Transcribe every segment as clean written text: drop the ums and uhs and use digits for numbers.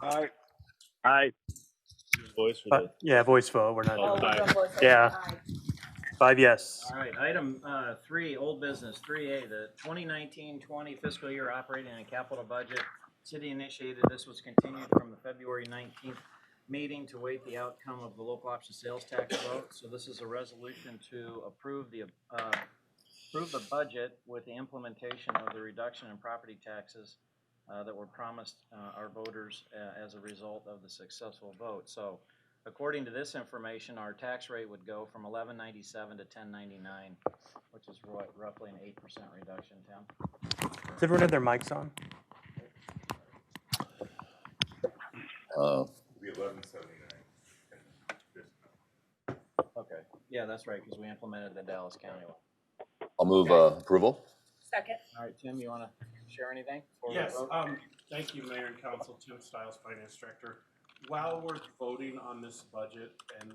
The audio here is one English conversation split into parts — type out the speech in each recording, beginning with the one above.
Aye. Aye. Voice for the. Yeah, voice vote. We're not. Oh, doing aye. it. Yeah. 5 yes. All right, item 3, old business, 3A, the 2019-20 fiscal year operating and capital budget. City initiated this, was continued from the February 19th meeting to wait the outcome of the local option sales tax vote. So this is a resolution to approve the budget with the implementation of the reduction in property taxes that were promised our voters as a result of the successful vote. So according to this information, our tax rate would go from $11.97 to $10.99, which is roughly an 8% reduction, Tim. Does everyone have their mics on? Be 1179. Okay, yeah, that's right, because we implemented the Dallas County one. I'll move approval. Second. All right, Tim, you want to share anything? Yes, thank you, Mayor and Council. Tim Stiles, Finance Director. While we're voting on this budget, and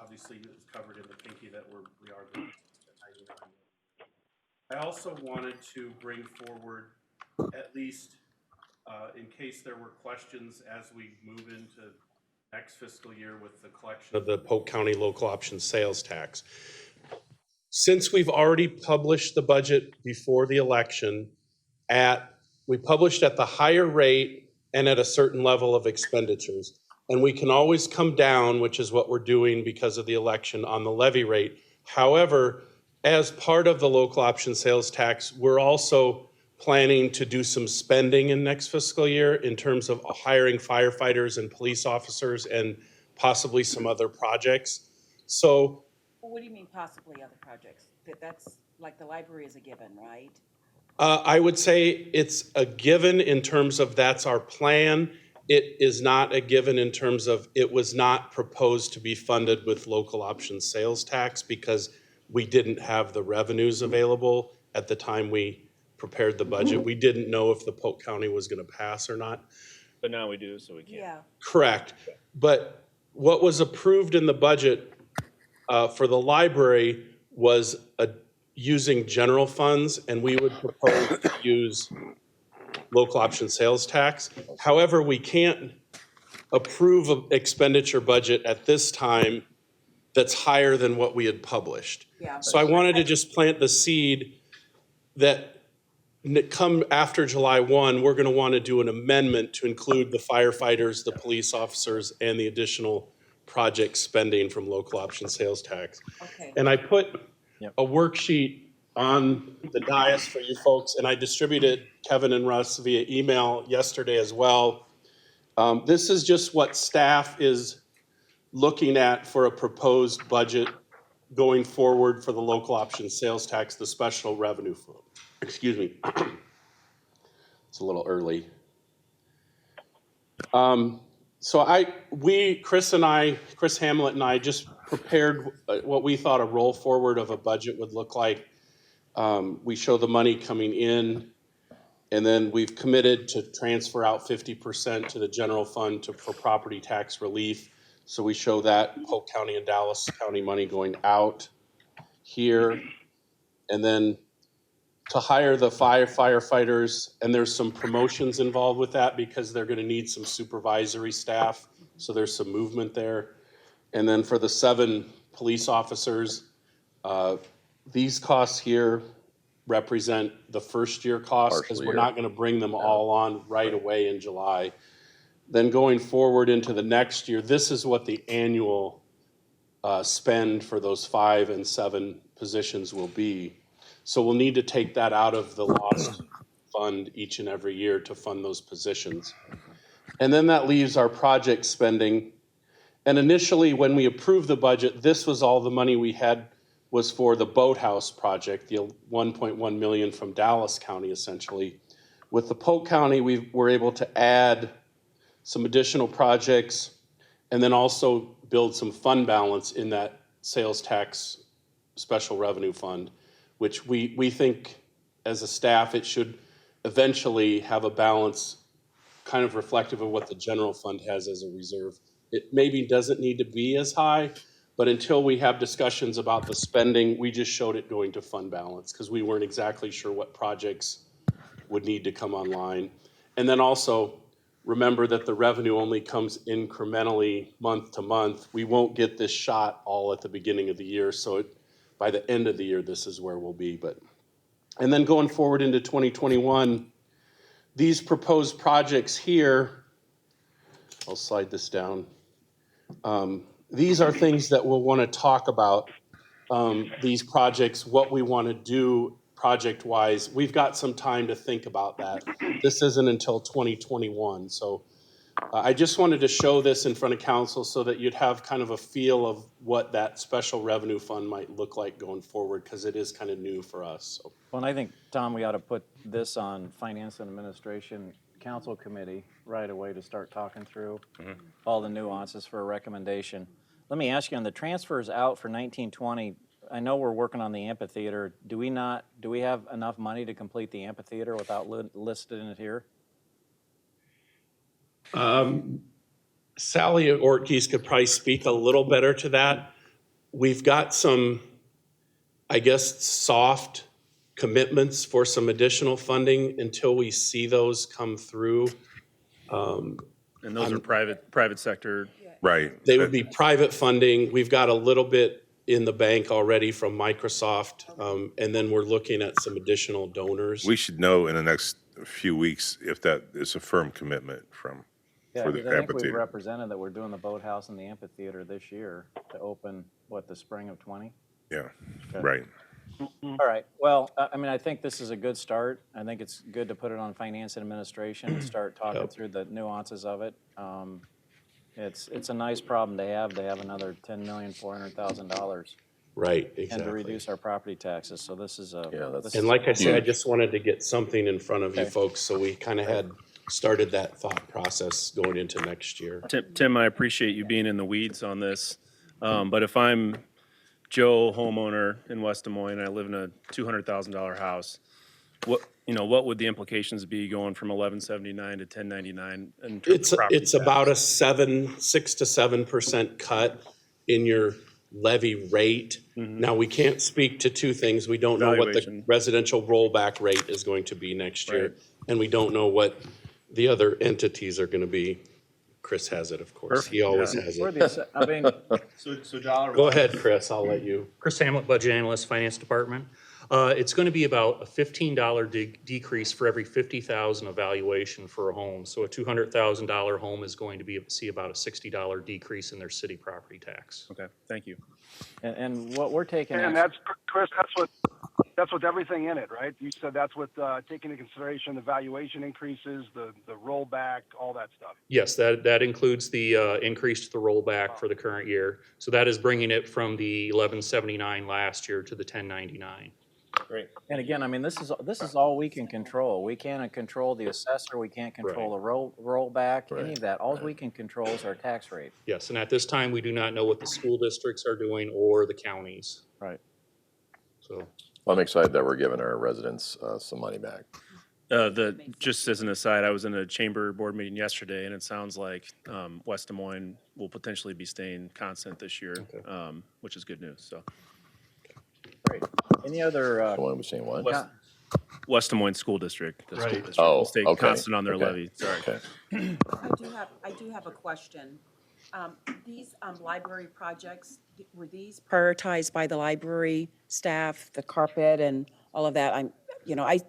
obviously it's covered in the pinky that we are going to 99. I also wanted to bring forward, at least in case there were questions as we move into next fiscal year with the collection of the Polk County local option sales tax. Since we've already published the budget before the election, we published at the higher rate and at a certain level of expenditures. And we can always come down, which is what we're doing because of the election, on the levy rate. However, as part of the local option sales tax, we're also planning to do some spending in next fiscal year in terms of hiring firefighters and police officers and possibly some other projects. So What do you mean possibly other projects? That's like the library is a given, right? I would say it's a given in terms of that's our plan. It is not a given in terms of it was not proposed to be funded with local option sales tax because we didn't have the revenues available at the time we prepared the budget. We didn't know if the Polk County was going to pass or not. But now we do, so we can. Yeah. Correct. But what was approved in the budget for the library was using general funds, and we would propose to use local option sales tax. However, we can't approve an expenditure budget at this time that's higher than what we had published. Yeah. So I wanted to just plant the seed that come after July 1, we're going to want to do an amendment to include the firefighters, the police officers, and the additional project spending from local option sales tax. Okay. And I put a worksheet on the dais for you folks, and I distributed Kevin and Russ via email yesterday as well. This is just what staff is looking at for a proposed budget going forward for the local option sales tax, the special revenue fund. Excuse me. It's a little early. So Chris Hamlet and I just prepared what we thought a roll forward of a budget would look like. We show the money coming in, and then we've committed to transfer out 50% to the general fund for property tax relief. So we show that Polk County and Dallas County money going out here. And then to hire the firefighters, and there's some promotions involved with that because they're going to need some supervisory staff. So there's some movement there. And then for the 7 police officers, these costs here represent the first year costs because we're not going to bring them all on right away in July. Then going forward into the next year, this is what the annual spend for those 5 and 7 positions will be. So we'll need to take that out of the lost fund each and every year to fund those positions. And then that leaves our project spending. And initially, when we approved the budget, this was all the money we had was for the boathouse project, the 1.1 million from Dallas County, essentially. With the Polk County, we were able to add some additional projects and then also build some fund balance in that sales tax special revenue fund, which we think as a staff, it should eventually have a balance kind of reflective of what the general fund has as a reserve. It maybe doesn't need to be as high, but until we have discussions about the spending, we just showed it going to fund balance because we weren't exactly sure what projects would need to come online. And then also remember that the revenue only comes incrementally month to month. We won't get this shot all at the beginning of the year, so by the end of the year, this is where we'll be. And then going forward into 2021, these proposed projects here, I'll slide this down. These are things that we'll want to talk about, these projects, what we want to do project-wise. We've got some time to think about that. This isn't until 2021. So I just wanted to show this in front of council so that you'd have kind of a feel of what that special revenue fund might look like going forward, because it is kind of new for us. So. Well, and I think, Tom, we ought to put this on Finance and Administration Council Committee right away to start talking through all the nuances for a recommendation. Let me ask you, on the transfers out for 1920, I know we're working on the amphitheater. Do we have enough money to complete the amphitheater without listing it here? Sally Ortiz could probably speak a little better to that. We've got some, I guess, soft commitments for some additional funding until we see those come through. And those are private sector. Right. They would be private funding. We've got a little bit in the bank already from Microsoft, and then we're looking at some additional donors. We should know in the next few weeks if that is a firm commitment from Yeah, for the because I think we've amphitheater. represented that we're doing the boathouse and the amphitheater this year to open, the spring of 20? Yeah, Okay. right. All right, well, I mean, I think this is a good start. I think it's good to put it on Finance and Administration and start talking through the nuances of it. It's a nice problem to have another $10,400,000 Right, and exactly. to reduce our property taxes, so this is a. this And is- like I said, I just wanted to get something in front of you Okay. folks, so we kind of had started that thought process going into next year. Tim, I appreciate you being in the weeds on this. But if I'm Joe, homeowner in West Des Moines, and I live in a $200,000 house, what would the implications be going from 1179 to 1099 in terms of property It's about tax? a 6 to 7% cut in your levy rate. Now, we can't speak to two things. We don't know what the Valuation. residential rollback rate is going to be next year, Right. and we don't know what the other entities are going to be. Chris has it, of course. He always has We're it. the- I mean, So dollar. Go ahead, Chris. I'll let you. Chris Hamlet, Budget Analyst, Finance Department. It's going to be about a $15 decrease for every 50,000 evaluation for a home. So a $200,000 home is going to see about a $60 decrease in their city property tax. Okay, thank you. and what we're taking. And that's, Chris, that's with everything in it, right? You said that's with taking into consideration the valuation increases, the rollback, all that stuff. Yes, that includes the increase to the rollback for the current year. So that is bringing it from the 1179 last year to the 1099. Great. And again, I mean, this is all we can control. We can't control the assessor, we can't control the rollback, any of that. All we can control is our tax rate. Yes, and at this time, we do not know what the school districts are doing or the counties. Right. So, Well, I'm excited that we're giving our residents some money back. Just as an aside, I was in a chamber board meeting yesterday, and it sounds like West Des Moines will potentially be staying constant this year, which is good news. So Great. Any other, Someone was saying what? West Des Moines School District, the school district Oh, will stay okay, constant on their okay. levy. Sorry. Okay. I do have a question. These library projects, were these prioritized by the library staff, the carpet and all of that?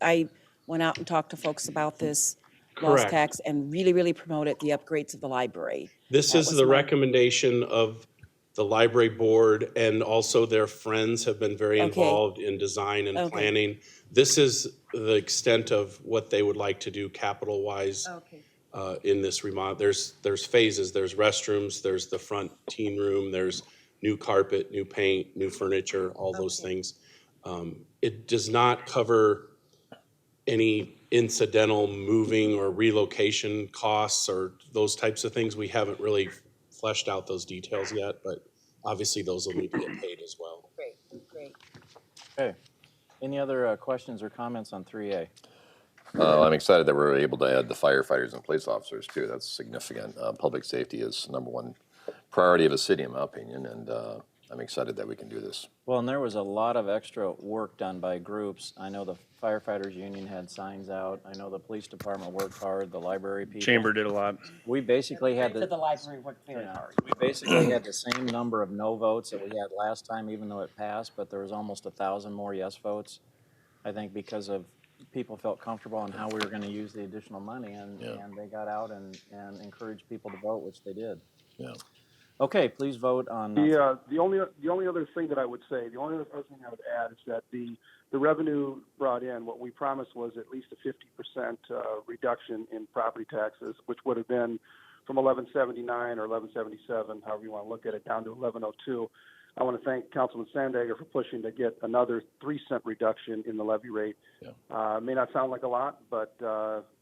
I went out and talked to folks about this lost Correct. tax and really promoted the upgrades of the library. This That is was the my- recommendation of the library board, and also their friends have been very Okay. involved in design and Okay. planning. This is the extent of what they would like to do capital-wise Okay. in this remodel. There's phases, there's restrooms, there's the front teen room, there's new carpet, new paint, new furniture, all those Okay. things. It does not cover any incidental moving or relocation costs or those types of things. We haven't really fleshed out those details yet, but obviously those will need to get paid as well. Great. okay. Any other questions or comments on 3A? I'm excited that we're able to add the firefighters and police officers too. That's significant. Public safety is number one priority of a city, in my opinion, and I'm excited that we can do this. Well, and there was a lot of extra work done by groups. I know the firefighters union had signs out. I know the police department worked hard, the library people. Chamber did a lot. We basically had To the library worked very hard. we basically had the same number of no votes that we had last time, even though it passed, but there was almost 1,000 more yes votes. I think because of people felt comfortable on how we were gonna use the additional money, and they got out and encouraged people to vote, which they did. Yeah. Okay, please vote on. The only other thing that I would say, the only other thing I would add is that the revenue brought in, what we promised was at least a 50% reduction in property taxes, which would have been from 1179 or 1177, however you want to look at it, down to 1102. I want to thank Councilman Sandager for pushing to get another 3-cent reduction in the levy rate. Yeah. It may not sound like a lot, but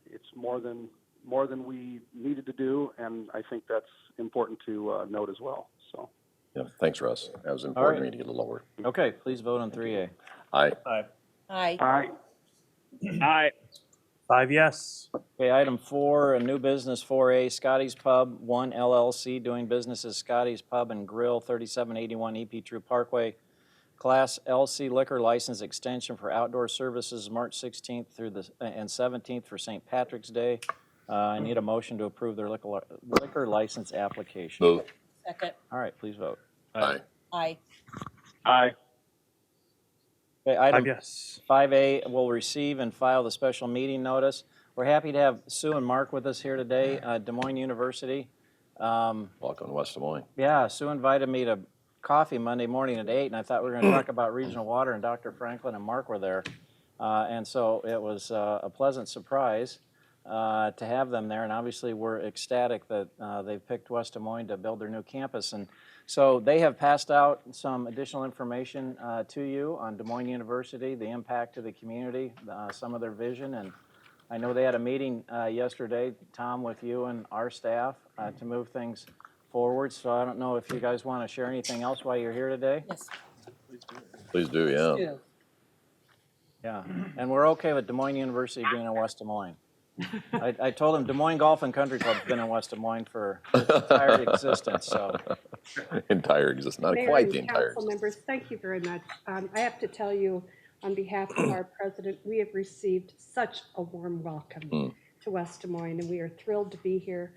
it's more than we needed to do, and I think that's important to note as well. So, Yeah. Thanks, Russ. That was important for me to get a little lower. Okay, please vote on 3A. Aye. Aye. Aye. 5 yes. Okay, item 4, a new business 4A, Scotty's Pub 1 LLC, doing business as Scotty's Pub and Grill, 3781 EP True Parkway. Class LC liquor license extension for outdoor services, March 16th through and 17th for St. Patrick's Day. I need a motion to approve their liquor license application. Move. Second. All right, please vote. Aye. Aye. Aye. Okay, 5 item yes. 5A will receive and file the special meeting notice. We're happy to have Sue and Mark with us here today, Des Moines University. Welcome to West Des Moines. Yeah, Sue invited me to coffee Monday morning at 8, and I thought we were going to talk about regional water, and Dr. Franklin and Mark were there. And so it was a pleasant surprise to have them there, and obviously we're ecstatic that they've picked West Des Moines to build their new campus. And so they have passed out some additional information to you on Des Moines University, the impact to the community, some of their vision. And I know they had a meeting yesterday, Tom, with you and our staff to move things forward. So I don't know if you guys want to share anything else while you're here today. Yes. Please do, yeah. Two. Yeah, and we're okay with Des Moines University being in West Des Moines. I told them Des Moines Golf and Country Club's been in West Des Moines for its entire existence, so. Entire existence, not Mayor quite and the entire council existence. members, thank you very much. I have to tell you, on behalf of our president, we have received such a warm welcome to West Des Moines, and we are thrilled to be here.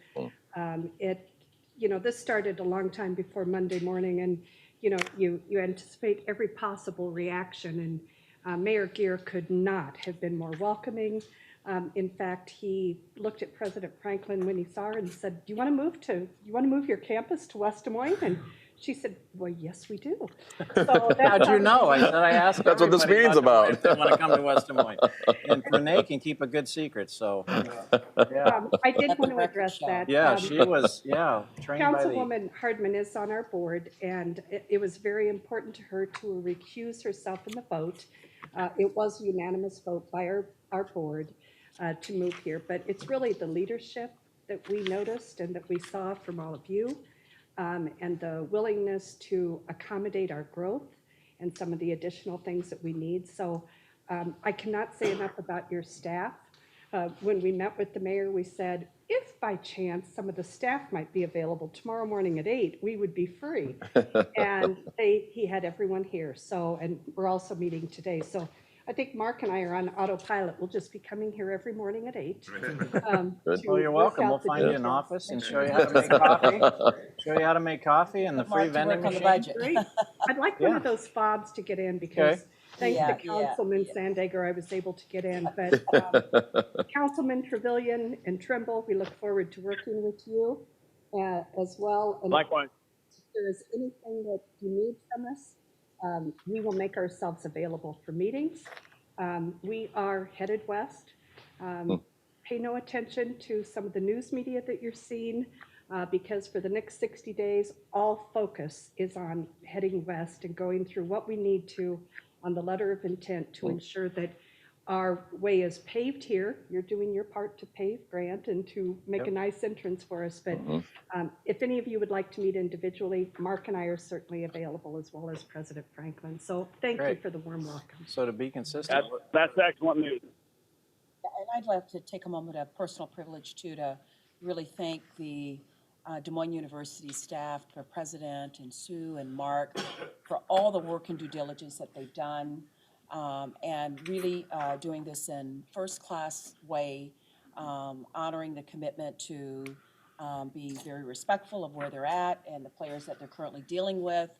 This started a long time before Monday morning, and you anticipate every possible reaction, and Mayor Gear could not have been more welcoming. In fact, he looked at President Franklin when he saw her and said, "Do you want to move your campus to West Des Moines?" And she said, "Well, yes, we do." So How'd you know? I said I asked That's what this everybody meeting's Des Moines about. if they want to come to West Des Moines. And Renee can keep a good secret, so. Yeah, I did Let want the to record address show. that. yeah, she was, trained by the. Councilwoman Hardman is on our board, and it was very important to her to recuse herself in the vote. It was a unanimous vote by our board to move here, but it's really the leadership that we noticed and that we saw from all of you, and the willingness to accommodate our growth and some of the additional things that we need. So I cannot say enough about your staff. When we met with the mayor, we said, if by chance some of the staff might be available tomorrow morning at 8, we would be free. And he had everyone here. So, and we're also meeting today. So I think Mark and I are on autopilot. We'll just be coming here every morning at 8. Good. Well, you're welcome. We'll find you an office and show you how to make coffee. Show you how to make coffee and the Put Mark free to work vending on the machine. budget. Great. I'd like one of those fobs to get in because thanks Yeah, to Councilman Sandager, I was able to get in. But Councilman Trevilian and Trimble, we look forward to working with you as well. And Likewise. if there is anything that you need from us, we will make ourselves available for meetings. We are headed west. Pay no attention to some of the news media that you're seeing, because for the next 60 days, all focus is on heading west and going through what we need to on the letter of intent to ensure that our way is paved here. You're doing your part to pave, Grant, and to make a nice entrance for us. But if any of you would like to meet individually, Mark and I are certainly available, as well as President Franklin. So thank you Great. for the warm welcome. So to be consistent. That's excellent news. And I'd like to take a moment of personal privilege too to really thank the Des Moines University staff, the president and Sue and Mark, for all the work and due diligence that they've done, and really doing this in first-class way, honoring the commitment to be very respectful of where they're at and the players that they're currently dealing with,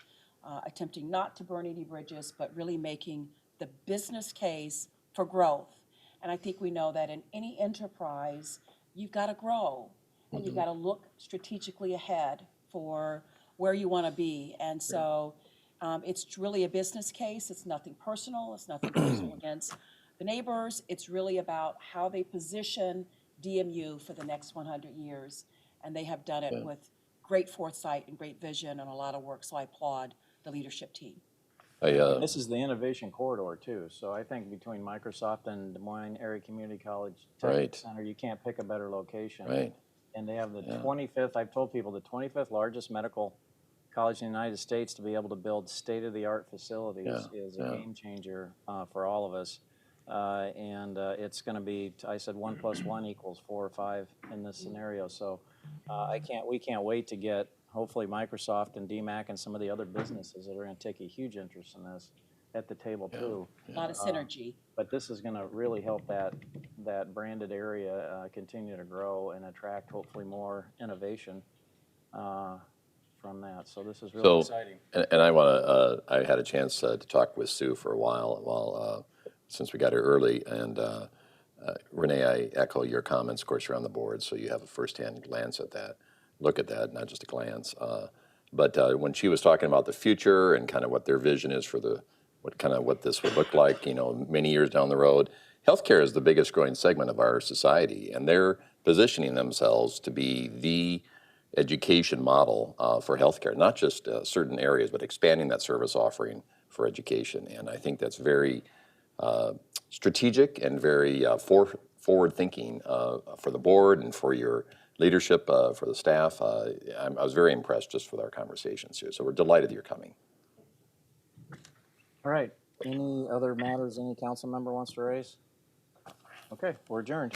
attempting not to burn any bridges, but really making the business case for growth. And I think we know that in any enterprise, you've got to grow and you've got to look strategically ahead for where you want to be. And so it's really a business case. It's nothing personal. It's nothing personal against the neighbors. It's really about how they position DMU for the next 100 years. And they have done it with great foresight and great vision and a lot of work. So I applaud the leadership team. This is the innovation corridor too, so I think between Microsoft and Des Moines Area Community College Tech Right. Center, you can't pick a better location. Right. And they have the 25th, I've told people, the 25th largest medical college in the United States to be able to build state-of-the-art facilities is a game changer for all of us. It's going to be, I said 1 + 1 = 4 or 5 in this scenario. So we can't wait to get hopefully Microsoft and DMAC and some of the other businesses that are going to take a huge interest in this at the table too. A lot of synergy. But this is going to really help that branded area continue to grow and attract hopefully more innovation from that. So this is really exciting. And I want to, I had a chance to talk with Sue for a while since we got here early. And Renee, I echo your comments. Of course, you're on the board, so you have a firsthand glance at that. Look at that, not just a glance. But when she was talking about the future and kind of what their vision is for what this would look like, many years down the road, healthcare is the biggest growing segment of our society, and they're positioning themselves to be the education model for healthcare, not just certain areas, but expanding that service offering for education. And I think that's very strategic and very forward thinking for the board and for your leadership, for the staff. I was very impressed just with our conversations here. So we're delighted you're coming. All right. Any other matters any council member wants to raise? Okay, we're adjourned.